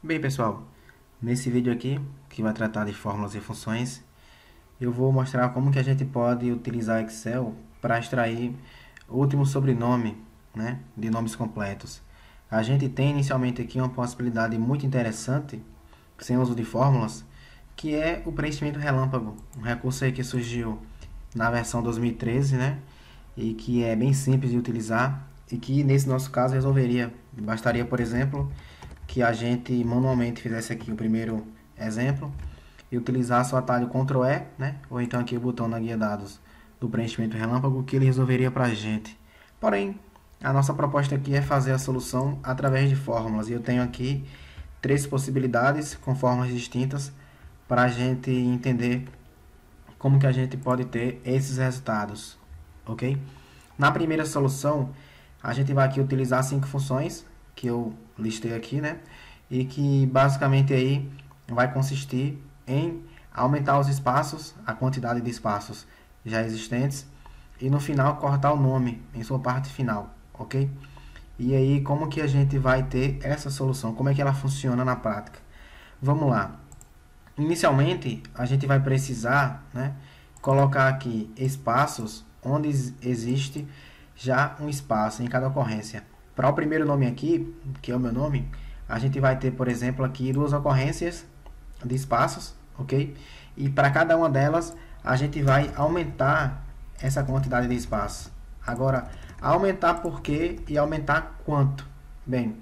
Bem, pessoal, nesse vídeo aqui, que vai tratar de fórmulas e funções, eu vou mostrar como que a gente pode utilizar Excel para extrair o último sobrenome, né, de nomes completos. A gente tem inicialmente aqui uma possibilidade muito interessante, sem uso de fórmulas, que é o preenchimento relâmpago, um recurso aí que surgiu na versão 2013, né, e que é bem simples de utilizar e que nesse nosso caso resolveria. Bastaria, por exemplo, que a gente manualmente fizesse aqui o primeiro exemplo e utilizasse o atalho Ctrl E, né? Ou então aqui o botão na guia dados do preenchimento relâmpago, que ele resolveria para a gente. Porém, a nossa proposta aqui é fazer a solução através de fórmulas, e eu tenho aqui três possibilidades com fórmulas distintas para a gente entender como que a gente pode ter esses resultados, ok? Na primeira solução, a gente vai aqui utilizar 5 funções que eu listei aqui, né? E que basicamente aí vai consistir em aumentar os espaços, a quantidade de espaços já existentes, e no final cortar o nome em sua parte final, ok? E aí como que a gente vai ter essa solução? Como é que ela funciona na prática? Vamos lá. Inicialmente a gente vai precisar, né, colocar aqui espaços onde existe já um espaço em cada ocorrência. Para o primeiro nome aqui, que é o meu nome, a gente vai ter, por exemplo, aqui duas ocorrências de espaços, ok? E para cada uma delas, a gente vai aumentar essa quantidade de espaços. Agora, aumentar por quê e aumentar quanto? Bem,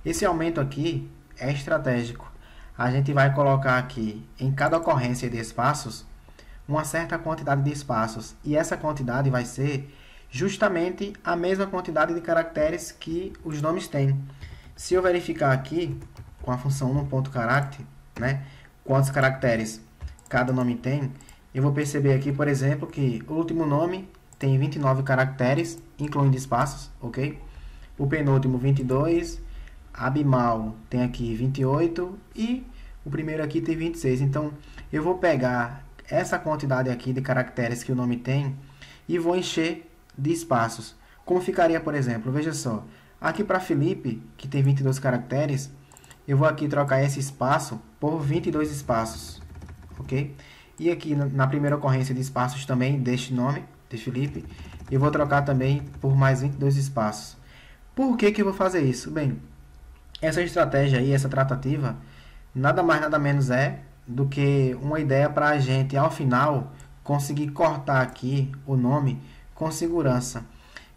esse aumento aqui é estratégico. A gente vai colocar aqui, em cada ocorrência de espaços, uma certa quantidade de espaços. E essa quantidade vai ser justamente a mesma quantidade de caracteres que os nomes têm. Se eu verificar aqui, com a função no.character, né, quantos caracteres cada nome tem, eu vou perceber aqui, por exemplo, que o último nome tem 29 caracteres, incluindo espaços, ok? O penúltimo, 22, Abimal tem aqui 28 e o primeiro aqui tem 26. Então, eu vou pegar essa quantidade aqui de caracteres que o nome tem e vou encher de espaços. Como ficaria, por exemplo, veja só, aqui para Felipe, que tem 22 caracteres, eu vou aqui trocar esse espaço por 22 espaços, ok? E aqui na primeira ocorrência de espaços também deste nome, de Felipe, eu vou trocar também por mais 22 espaços. Por que que eu vou fazer isso? Bem, essa estratégia aí, essa tratativa, nada mais nada menos é do que uma ideia para a gente, ao final, conseguir cortar aqui o nome com segurança.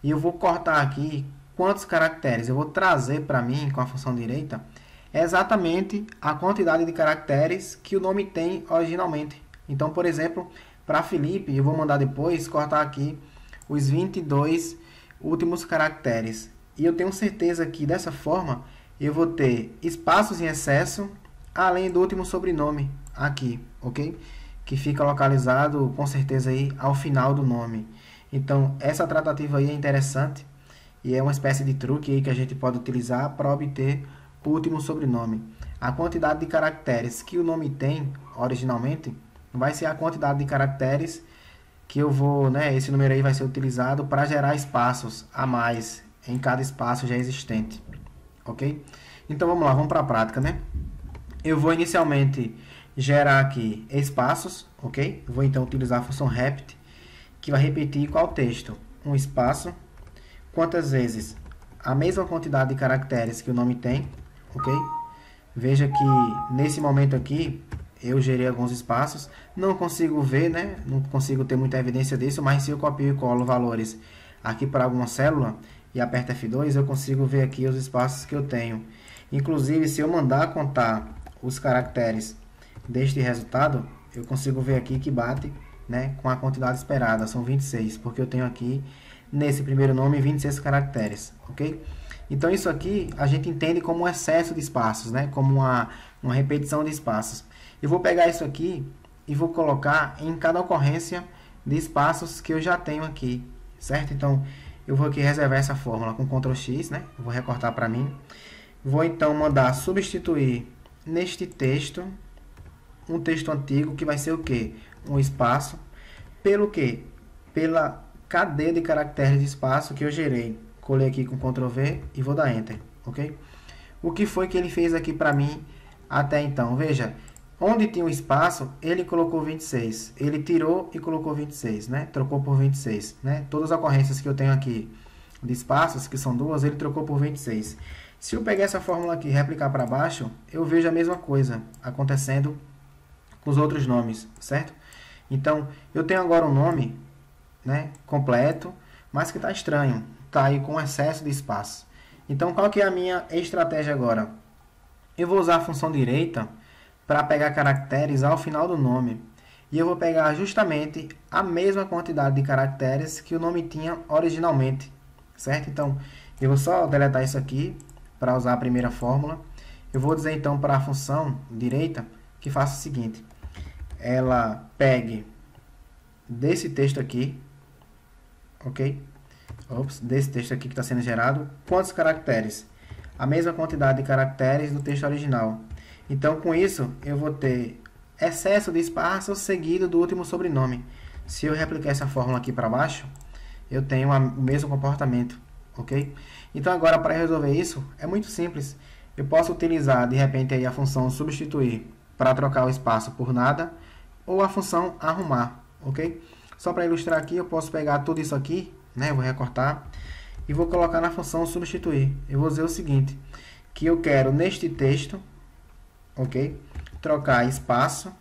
E eu vou cortar aqui quantos caracteres. Eu vou trazer para mim, com a função direita, exatamente a quantidade de caracteres que o nome tem originalmente. Então, por exemplo, para Felipe, eu vou mandar depois cortar aqui os 22 últimos caracteres. E eu tenho certeza que dessa forma eu vou ter espaços em excesso, além do último sobrenome aqui, ok? Que fica localizado com certeza aí ao final do nome. Então, essa tratativa aí é interessante e é uma espécie de truque aí que a gente pode utilizar para obter o último sobrenome. A quantidade de caracteres que o nome tem originalmente vai ser a quantidade de caracteres que eu vou, né, esse número aí vai ser utilizado para gerar espaços a mais em cada espaço já existente, ok? Então vamos lá, vamos para a prática, né? Eu vou inicialmente gerar aqui espaços, ok? Vou então utilizar a função repeat, que vai repetir qual texto? Um espaço, quantas vezes? A mesma quantidade de caracteres que o nome tem, ok? Veja que nesse momento aqui eu gerei alguns espaços, não consigo ver, né? Não consigo ter muita evidência disso, mas se eu copio e colo valores aqui para alguma célula e aperto F2, eu consigo ver aqui os espaços que eu tenho. Inclusive, se eu mandar contar os caracteres deste resultado, eu consigo ver aqui que bate, né, com a quantidade esperada, são 26, porque eu tenho aqui nesse primeiro nome 26 caracteres, ok? Então isso aqui a gente entende como um excesso de espaços, né, como uma repetição de espaços. Eu vou pegar isso aqui e vou colocar em cada ocorrência de espaços que eu já tenho aqui, certo? Então eu vou aqui reservar essa fórmula com Ctrl X, né, eu vou recortar para mim. Vou então mandar substituir neste texto um texto antigo que vai ser o quê? Um espaço. Pelo quê? Pela cadeia de caracteres de espaço que eu gerei. Colei aqui com Ctrl V e vou dar Enter, ok? O que foi que ele fez aqui para mim até então. Veja, onde tinha um espaço, ele colocou 26. Ele tirou e colocou 26, né? Trocou por 26, né? Todas as ocorrências que eu tenho aqui de espaços, que são duas, ele trocou por 26. Se eu pegar essa fórmula aqui e replicar para baixo, eu vejo a mesma coisa acontecendo com os outros nomes, certo? Então, eu tenho agora um nome, né, completo, mas que está estranho, está aí com excesso de espaço. Então, qual que é a minha estratégia agora? Eu vou usar a função direita para pegar caracteres ao final do nome. E eu vou pegar justamente a mesma quantidade de caracteres que o nome tinha originalmente, certo? Então, eu vou só deletar isso aqui para usar a primeira fórmula. Eu vou dizer então para a função direita que faça o seguinte: ela pegue desse texto aqui, ok? Desse texto aqui que está sendo gerado, quantos caracteres? A mesma quantidade de caracteres do texto original. Então, com isso, eu vou ter excesso de espaço seguido do último sobrenome. Se eu replicar essa fórmula aqui para baixo, eu tenho o mesmo comportamento, ok? Então, agora, para resolver isso, é muito simples. Eu posso utilizar, de repente, aí a função substituir para trocar o espaço por nada, ou a função arrumar, ok? Só para ilustrar aqui, eu posso pegar tudo isso aqui, né? Eu vou recortar e vou colocar na função substituir. Eu vou dizer o seguinte, que eu quero neste texto, ok? Trocar espaço,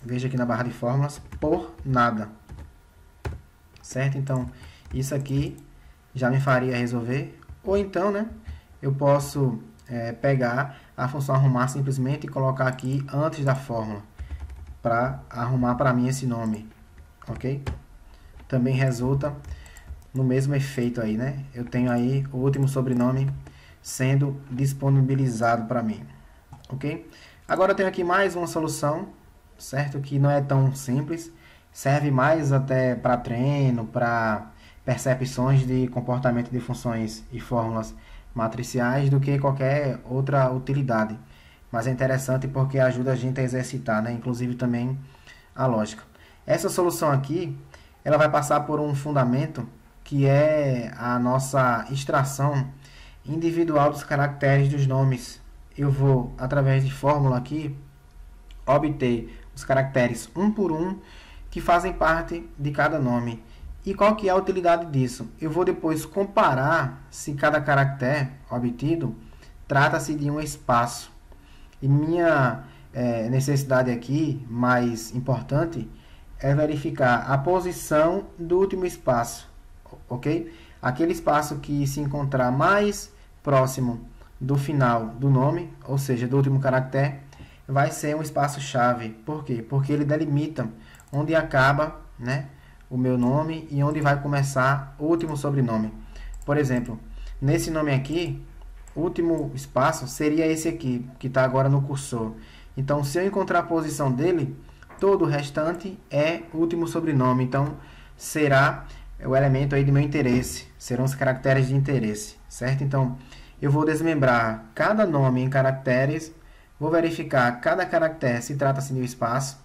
veja aqui na barra de fórmulas, por nada, certo? Então, isso aqui já me faria resolver. Ou então, né? Eu posso pegar a função arrumar simplesmente e colocar aqui antes da fórmula, para arrumar para mim esse nome, ok? Também resulta no mesmo efeito aí, né? Eu tenho aí o último sobrenome sendo disponibilizado para mim, ok? Agora eu tenho aqui mais uma solução, certo? Que não é tão simples, serve mais até para treino, para percepções de comportamento de funções e fórmulas matriciais do que qualquer outra utilidade. Mas é interessante porque ajuda a gente a exercitar, né? Inclusive também a lógica. Essa solução aqui, ela vai passar por um fundamento que é a nossa extração individual dos caracteres dos nomes. Eu vou, através de fórmula aqui, obter os caracteres um por um que fazem parte de cada nome. E qual que é a utilidade disso? Eu vou depois comparar se cada caractere obtido trata-se de um espaço. E minha necessidade aqui, mais importante, é verificar a posição do último espaço, ok? Aquele espaço que se encontrar mais próximo do final do nome, ou seja, do último caractere, vai ser um espaço-chave. Por quê? Porque ele delimita onde acaba, né, o meu nome e onde vai começar o último sobrenome. Por exemplo, nesse nome aqui, o último espaço seria esse aqui, que está agora no cursor. Então, se eu encontrar a posição dele, todo o restante é o último sobrenome. Então, será o elemento aí de meu interesse. Serão os caracteres de interesse, certo? Então, eu vou desmembrar cada nome em caracteres, vou verificar cada caractere se trata-se de um espaço,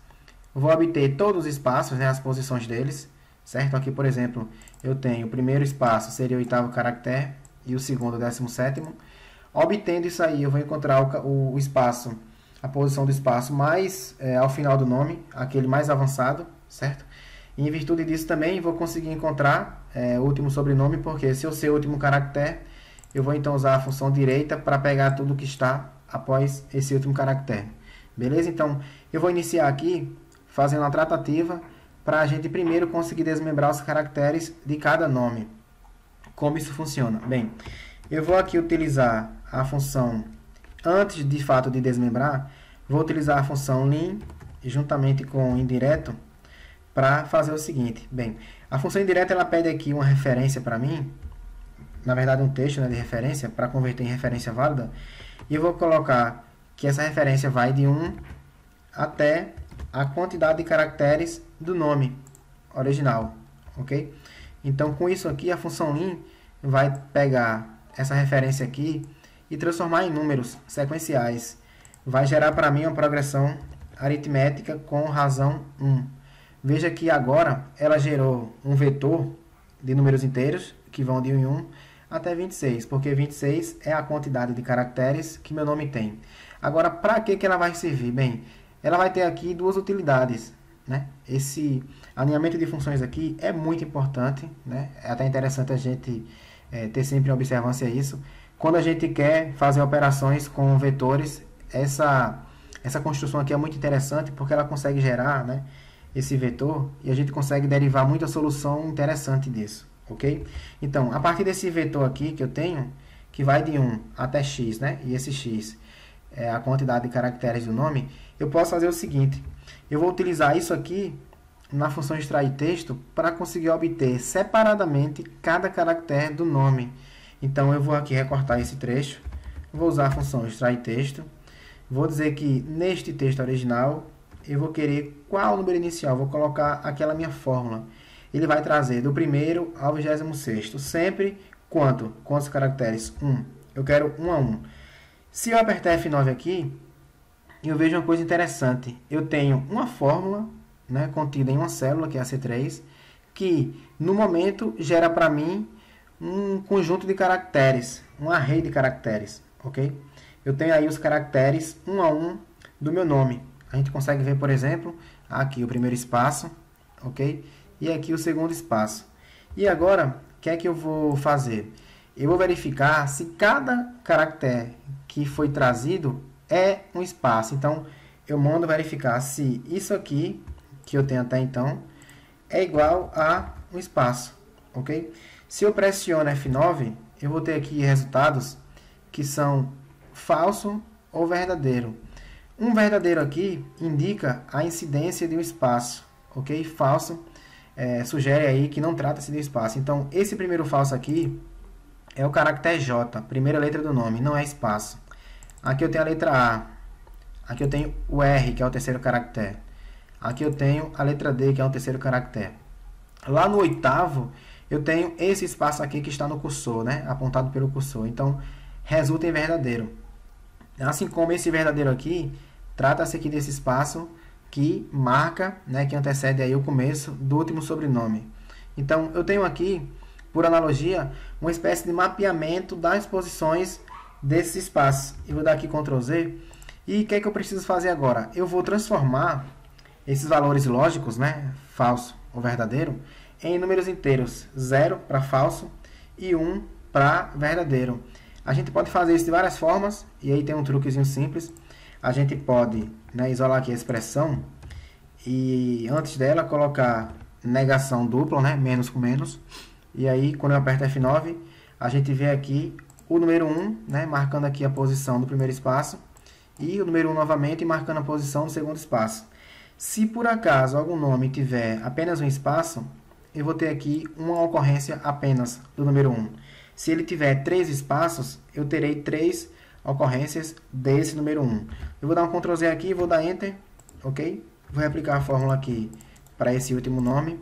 vou obter todos os espaços, né, as posições deles, certo? Aqui, por exemplo, eu tenho o primeiro espaço, seria o oitavo caractere, e o segundo, o 17º. Obtendo isso aí, eu vou encontrar o espaço, a posição do espaço mais ao final do nome, aquele mais avançado, certo? E em virtude disso também vou conseguir encontrar o último sobrenome, porque se eu sei o último caractere, eu vou então usar a função direita para pegar tudo que está após esse último caractere. Beleza? Então, eu vou iniciar aqui fazendo a tratativa para a gente primeiro conseguir desmembrar os caracteres de cada nome. Como isso funciona? Bem, eu vou aqui utilizar a função, antes de fato de desmembrar, vou utilizar a função lim, juntamente com o indireto, para fazer o seguinte. Bem, a função indireta ela pede aqui uma referência para mim, na verdade um texto, né, de referência, para converter em referência válida, e eu vou colocar que essa referência vai de 1 até a quantidade de caracteres do nome original, ok? Então, com isso aqui, a função lim vai pegar essa referência aqui e transformar em números sequenciais. Vai gerar para mim uma progressão aritmética com razão 1. Veja que agora ela gerou um vetor de números inteiros, que vão de 1 em 1 até 26, porque 26 é a quantidade de caracteres que meu nome tem. Agora, para que ela vai servir? Bem, ela vai ter aqui duas utilidades, né? Esse alinhamento de funções aqui é muito importante, né? É até interessante a gente ter sempre em observância isso. Quando a gente quer fazer operações com vetores, essa construção aqui é muito interessante porque ela consegue gerar, né, esse vetor e a gente consegue derivar muita solução interessante disso, ok? Então, a partir desse vetor aqui que eu tenho, que vai de 1 até x, né, e esse x é a quantidade de caracteres do nome, eu posso fazer o seguinte, eu vou utilizar isso aqui na função extrair texto para conseguir obter separadamente cada caractere do nome. Então, eu vou aqui recortar esse trecho, vou usar a função extrair texto, vou dizer que neste texto original eu vou querer qual número inicial, vou colocar aquela minha fórmula. Ele vai trazer do primeiro ao 26º, sempre quantos caracteres? 1. Eu quero 1 a 1. Se eu apertar F9 aqui, eu vejo uma coisa interessante. Eu tenho uma fórmula, né, contida em uma célula, que é a C3, que no momento gera para mim um conjunto de caracteres, um array de caracteres, ok? Eu tenho aí os caracteres 1 a 1 do meu nome. A gente consegue ver, por exemplo, aqui o primeiro espaço, ok? E aqui o segundo espaço. E agora, o que é que eu vou fazer? Eu vou verificar se cada caractere que foi trazido é um espaço. Então, eu mando verificar se isso aqui, que eu tenho até então, é igual a um espaço, ok? Se eu pressiono F9, eu vou ter aqui resultados que são falso ou verdadeiro. Um verdadeiro aqui indica a incidência de um espaço, ok? Falso sugere aí que não trata-se de um espaço. Então, esse primeiro falso aqui é o caractere J, primeira letra do nome, não é espaço. Aqui eu tenho a letra A, aqui eu tenho o R, que é o terceiro caractere. Aqui eu tenho a letra D, que é o terceiro caractere. Lá no oitavo, eu tenho esse espaço aqui que está no cursor, né? Apontado pelo cursor. Então, resulta em verdadeiro. Assim como esse verdadeiro aqui, trata-se aqui desse espaço que marca, né, que antecede aí o começo do último sobrenome. Então, eu tenho aqui, por analogia, uma espécie de mapeamento das posições desses espaços. Eu vou dar aqui Ctrl Z. E o que é que eu preciso fazer agora? Eu vou transformar esses valores lógicos, né, falso ou verdadeiro, em números inteiros. 0 para falso e 1 para verdadeiro. A gente pode fazer isso de várias formas, e aí tem um truquezinho simples. A gente pode, né, isolar aqui a expressão e antes dela colocar negação dupla, né, menos com menos. E aí, quando eu aperto F9, a gente vê aqui o número 1, né, marcando aqui a posição do primeiro espaço, e o número 1 novamente marcando a posição do segundo espaço. Se por acaso algum nome tiver apenas um espaço, eu vou ter aqui uma ocorrência apenas do número 1. Se ele tiver 3 espaços, eu terei 3 ocorrências desse número 1. Eu vou dar um Ctrl Z aqui, vou dar Enter, ok? Vou replicar a fórmula aqui para esse último nome.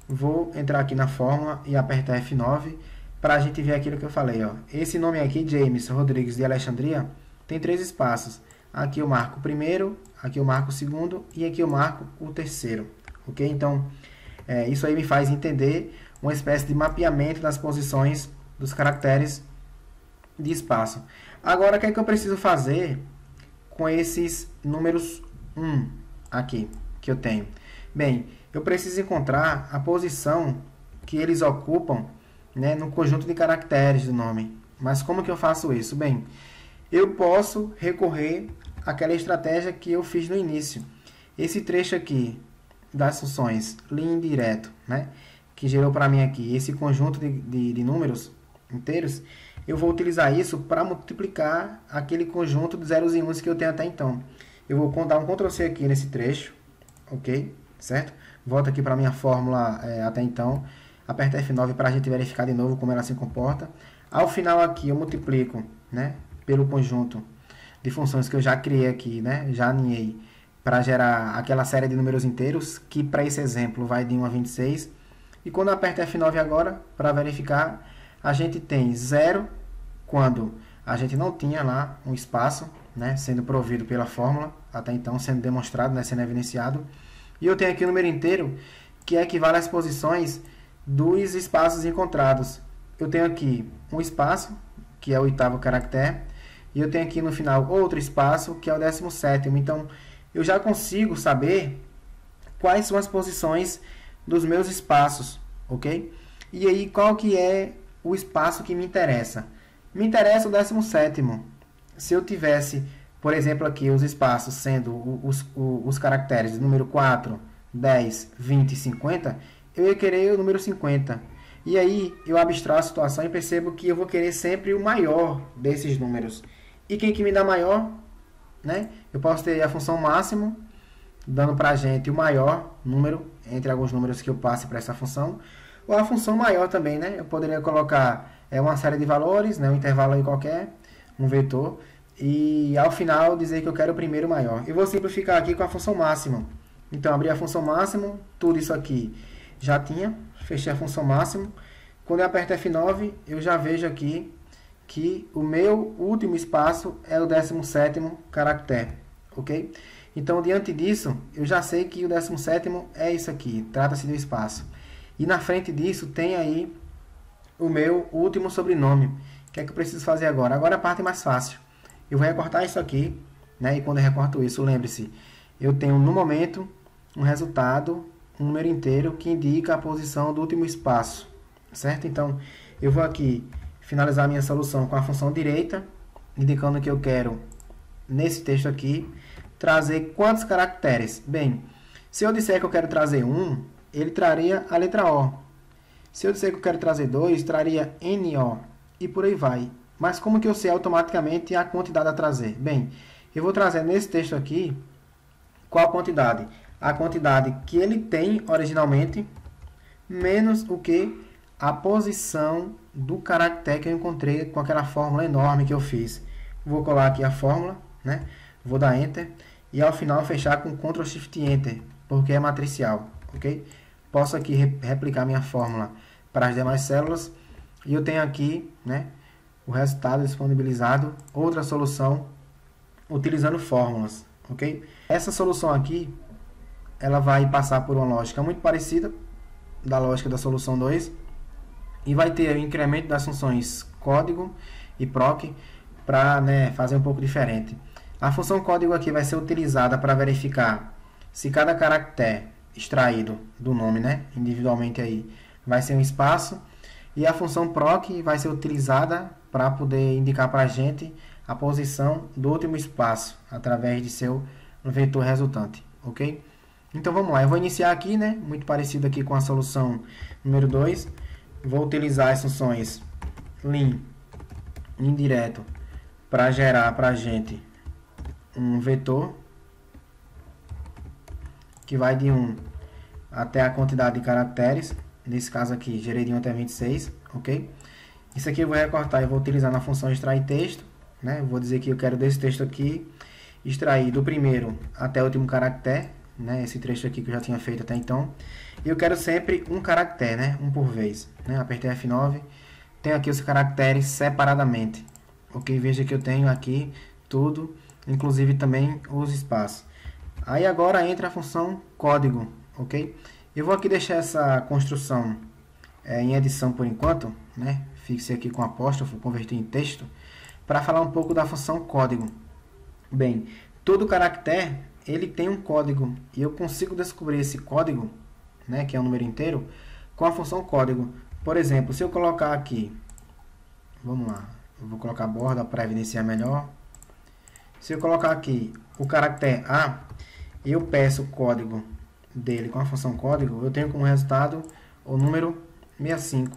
Vou entrar aqui na fórmula e apertar F9 para a gente ver aquilo que eu falei, ó. Esse nome aqui, James Rodrigues de Alexandria, tem 3 espaços. Aqui eu marco o primeiro, aqui eu marco o segundo e aqui eu marco o terceiro, ok? Então, isso aí me faz entender uma espécie de mapeamento das posições dos caracteres de espaço. Agora, o que é que eu preciso fazer com esses números 1 aqui que eu tenho? Bem, eu preciso encontrar a posição que eles ocupam, né, no conjunto de caracteres do nome. Mas como que eu faço isso? Bem, eu posso recorrer àquela estratégia que eu fiz no início. Esse trecho aqui das funções linha indireto, né, que gerou para mim aqui esse conjunto de números inteiros, eu vou utilizar isso para multiplicar aquele conjunto de zeros e uns que eu tenho até então. Eu vou dar um Ctrl C aqui nesse trecho, ok? Certo? Volto aqui para a minha fórmula até então, aperto F9 para a gente verificar de novo como ela se comporta. Ao final aqui eu multiplico, né, pelo conjunto de funções que eu já criei aqui, né, já alinhei, para gerar aquela série de números inteiros, que para esse exemplo vai de 1 a 26. E quando eu aperto F9 agora, para verificar, a gente tem 0 quando a gente não tinha lá um espaço, né, sendo provido pela fórmula, até então sendo demonstrado, né, sendo evidenciado. E eu tenho aqui o número inteiro, que equivale às posições dos espaços encontrados. Eu tenho aqui um espaço, que é o oitavo caractere, e eu tenho aqui no final outro espaço, que é o 17º. Então, eu já consigo saber quais são as posições dos meus espaços, ok? E aí, qual que é o espaço que me interessa? Me interessa o 17º. Se eu tivesse, por exemplo, aqui os espaços sendo os caracteres de número 4, 10, 20 e 50, eu ia querer o número 50. E aí, eu abstraio a situação e percebo que eu vou querer sempre o maior desses números. E quem que me dá maior? Né? Eu posso ter a função máximo, dando para a gente o maior número entre alguns números que eu passe para essa função, ou a função maior também, né? Eu poderia colocar uma série de valores, né? Um intervalo aí qualquer, um vetor, e ao final dizer que eu quero o primeiro maior. Eu vou simplificar aqui com a função máxima. Então, abri a função máxima, tudo isso aqui já tinha, fechei a função máxima. Quando eu aperto F9, eu já vejo aqui que o meu último espaço é o 17º caractere, ok? Então, diante disso, eu já sei que o 17º é isso aqui, trata-se de um espaço. E na frente disso tem aí o meu último sobrenome. O que é que eu preciso fazer agora? Agora a parte mais fácil. Eu vou recortar isso aqui, né? E quando eu recorto isso, lembre-se, eu tenho no momento um resultado, um número inteiro que indica a posição do último espaço, certo? Então, eu vou aqui finalizar a minha solução com a função direita, indicando que eu quero, nesse texto aqui, trazer quantos caracteres? Bem, se eu disser que eu quero trazer 1, ele traria a letra O. Se eu disser que eu quero trazer 2, traria NO. E por aí vai. Mas como que eu sei automaticamente a quantidade a trazer? Bem, eu vou trazer nesse texto aqui, qual a quantidade? A quantidade que ele tem originalmente, menos o que? A posição do caractere que eu encontrei com aquela fórmula enorme que eu fiz. Vou colar aqui a fórmula, né? Vou dar Enter. E ao final fechar com Ctrl Shift Enter, porque é matricial, ok? Posso aqui replicar minha fórmula para as demais células. E eu tenho aqui, né, o resultado disponibilizado, outra solução utilizando fórmulas, ok? Essa solução aqui, ela vai passar por uma lógica muito parecida da lógica da solução 2 e vai ter o incremento das funções código e proc para, né, fazer um pouco diferente. A função código aqui vai ser utilizada para verificar se cada caractere extraído do nome, né, individualmente aí, vai ser um espaço. E a função proc vai ser utilizada para poder indicar para a gente a posição do último espaço através de seu vetor resultante, ok? Então vamos lá, eu vou iniciar aqui, né, muito parecido aqui com a solução número 2. Vou utilizar as funções lim indireto para gerar para a gente um vetor que vai de 1 até a quantidade de caracteres. Nesse caso aqui, gerei de 1 até 26, ok? Isso aqui eu vou recortar e vou utilizar na função extrair texto, né? Eu vou dizer que eu quero desse texto aqui extrair do primeiro até o último caractere, né? Esse trecho aqui que eu já tinha feito até então. E eu quero sempre um caractere, né? Um por vez, né? Apertei F9, tenho aqui os caracteres separadamente, ok? Veja que eu tenho aqui tudo, inclusive também os espaços. Aí agora entra a função código, ok? Eu vou aqui deixar essa construção em edição por enquanto, né? Fixe aqui com apóstrofo, converter em texto, para falar um pouco da função código. Bem, todo caractere ele tem um código e eu consigo descobrir esse código, né, que é um número inteiro, com a função código. Por exemplo, se eu colocar aqui, vamos lá, eu vou colocar a borda para evidenciar melhor. Se eu colocar aqui o caractere A, eu peço o código dele com a função código, eu tenho como resultado o número 65.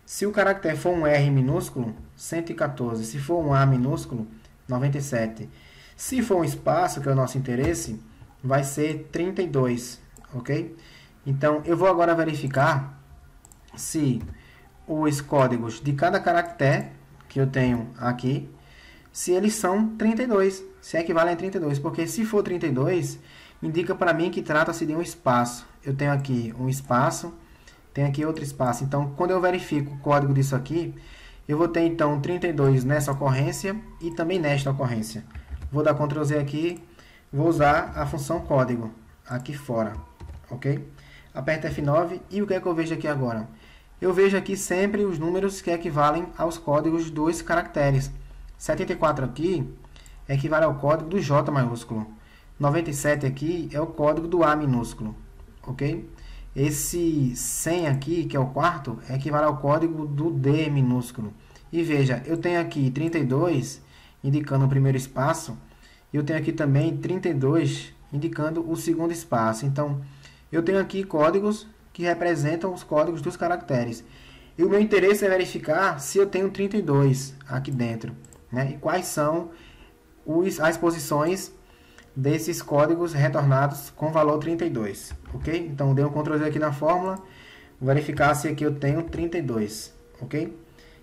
Se o caractere for um R minúsculo, 114. Se for um A minúsculo, 97. Se for um espaço, que é o nosso interesse, vai ser 32, ok? Então, eu vou agora verificar se os códigos de cada caractere que eu tenho aqui, se eles são 32, se equivalem a 32, porque se for 32, indica para mim que trata-se de um espaço. Eu tenho aqui um espaço, tenho aqui outro espaço. Então, quando eu verifico o código disso aqui, eu vou ter então 32 nessa ocorrência e também nesta ocorrência. Vou dar Ctrl Z aqui, vou usar a função código aqui fora, ok? Aperto F9 e o que é que eu vejo aqui agora? Eu vejo aqui sempre os números que equivalem aos códigos dos caracteres. 74 aqui equivale ao código do J maiúsculo. 97 aqui é o código do A minúsculo, ok? Esse 100 aqui, que é o quarto, equivale ao código do D minúsculo. E veja, eu tenho aqui 32, indicando o primeiro espaço, e eu tenho aqui também 32, indicando o segundo espaço. Então, eu tenho aqui códigos que representam os códigos dos caracteres. E o meu interesse é verificar se eu tenho 32 aqui dentro, né? E quais são as posições desses códigos retornados com valor 32, ok? Então, dei um Ctrl Z aqui na fórmula, vou verificar se aqui eu tenho 32, ok?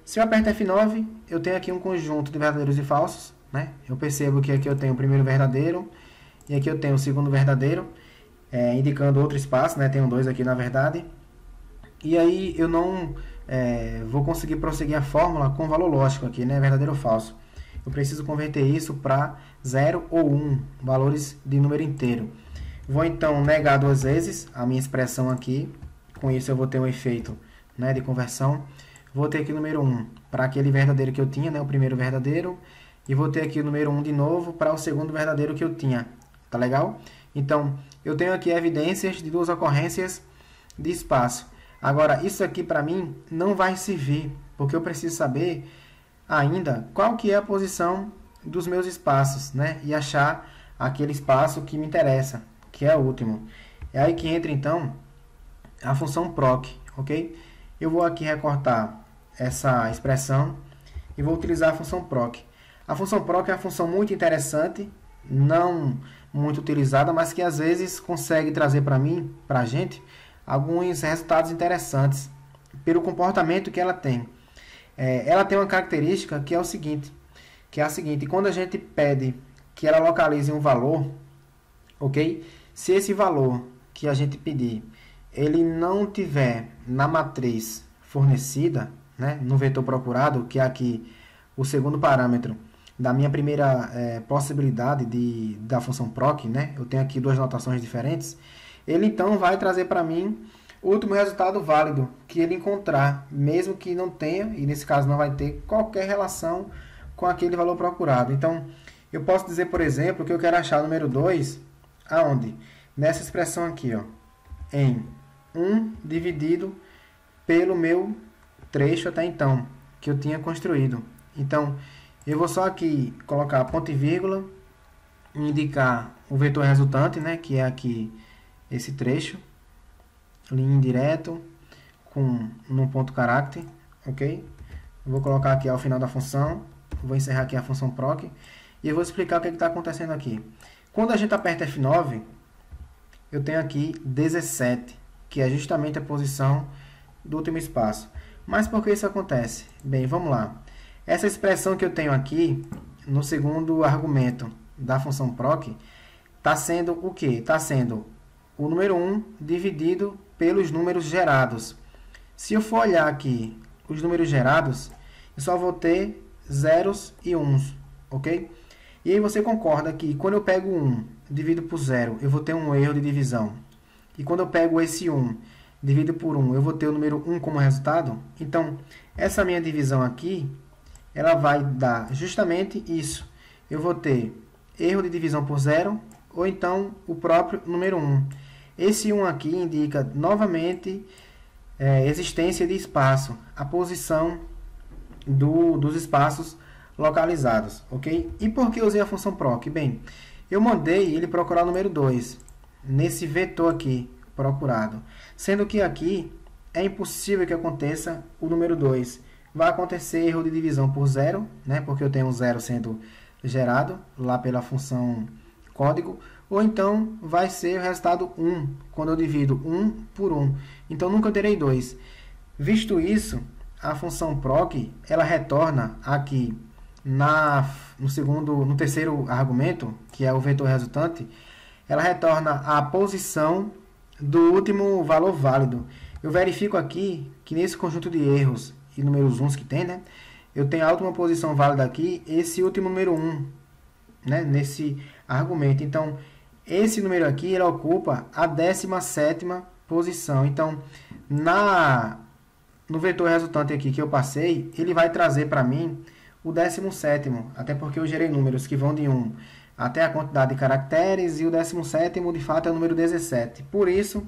Se eu aperto F9, eu tenho aqui um conjunto de verdadeiros e falsos, né? Eu percebo que aqui eu tenho o primeiro verdadeiro e aqui eu tenho o segundo verdadeiro, indicando outro espaço, né? Tenho dois aqui na verdade. E aí eu não vou conseguir prosseguir a fórmula com valor lógico aqui, né? Verdadeiro ou falso. Eu preciso converter isso para 0 ou 1, valores de número inteiro. Vou então negar duas vezes a minha expressão aqui. Com isso eu vou ter um efeito, né, de conversão. Vou ter aqui o número 1 para aquele verdadeiro que eu tinha, né, o primeiro verdadeiro. E vou ter aqui o número 1 de novo para o segundo verdadeiro que eu tinha. Tá legal? Então, eu tenho aqui evidências de duas ocorrências de espaço. Agora, isso aqui para mim não vai servir, porque eu preciso saber ainda qual que é a posição dos meus espaços, né? E achar aquele espaço que me interessa, que é o último. É aí que entra, então, a função proc, ok? Eu vou aqui recortar essa expressão e vou utilizar a função proc. A função proc é uma função muito interessante, não muito utilizada, mas que às vezes consegue trazer para mim, para a gente, alguns resultados interessantes pelo comportamento que ela tem. Ela tem uma característica que é a seguinte, quando a gente pede que ela localize um valor, ok? Se esse valor que a gente pedir, ele não tiver na matriz fornecida, né, no vetor procurado, que é aqui o segundo parâmetro da minha primeira possibilidade da função proc, né? Eu tenho aqui duas notações diferentes. Ele então vai trazer para mim o último resultado válido que ele encontrar, mesmo que não tenha, e nesse caso não vai ter qualquer relação com aquele valor procurado. Então, eu posso dizer, por exemplo, que eu quero achar o número 2, aonde? Nessa expressão aqui, ó, em 1 dividido pelo meu trecho até então, que eu tinha construído. Então, eu vou só aqui colocar ponto e vírgula, indicar o vetor resultante, né, que é aqui esse trecho, linha direto com um ponto caráter, ok? Vou colocar aqui ao final da função, vou encerrar aqui a função proc e eu vou explicar o que está acontecendo aqui. Quando a gente aperta F9, eu tenho aqui 17, que é justamente a posição do último espaço. Mas por que isso acontece? Bem, vamos lá. Essa expressão que eu tenho aqui, no segundo argumento da função proc, está sendo o quê? Está sendo o número 1 dividido pelos números gerados. Se eu for olhar aqui os números gerados, eu só vou ter zeros e uns, ok? E aí você concorda que quando eu pego 1 divido por 0, eu vou ter um erro de divisão. E quando eu pego esse 1 divido por 1, eu vou ter o número 1 como resultado? Então, essa minha divisão aqui, ela vai dar justamente isso. Eu vou ter erro de divisão por 0, ou então o próprio número 1. Esse 1 aqui indica novamente existência de espaço, a posição dos espaços localizados, ok? E por que eu usei a função proc? Bem, eu mandei ele procurar o número 2, nesse vetor aqui, procurado. Sendo que aqui é impossível que aconteça o número 2. Vai acontecer erro de divisão por 0, né? Porque eu tenho um 0 sendo gerado lá pela função código, ou então vai ser o resultado 1, quando eu divido 1 por 1. Então, nunca terei 2. Visto isso, a função proc, ela retorna aqui no terceiro argumento, que é o vetor resultante, ela retorna a posição do último valor válido. Eu verifico aqui que nesse conjunto de erros e números 1 que tem, né, eu tenho a última posição válida aqui, esse último número 1, né, nesse argumento. Então, esse número aqui, ele ocupa a 17ª posição. Então, no vetor resultante aqui que eu passei, ele vai trazer para mim o 17º, até porque eu gerei números que vão de 1 até a quantidade de caracteres, e o 17º de fato é o número 17. Por isso,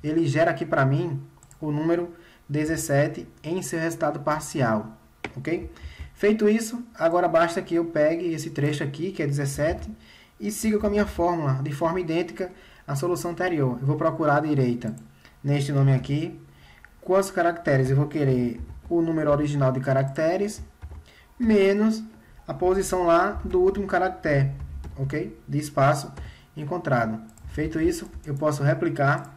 ele gera aqui para mim o número 17 em seu resultado parcial, ok? Feito isso, agora basta que eu pegue esse trecho aqui, que é 17, e siga com a minha fórmula, de forma idêntica à solução anterior. Eu vou procurar à direita, neste nome aqui, quantos caracteres eu vou querer o número original de caracteres, menos a posição lá do último caractere, ok? De espaço encontrado. Feito isso, eu posso replicar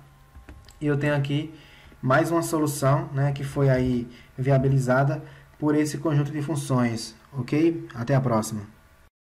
e eu tenho aqui mais uma solução, né, que foi aí viabilizada por esse conjunto de funções, ok? Até a próxima.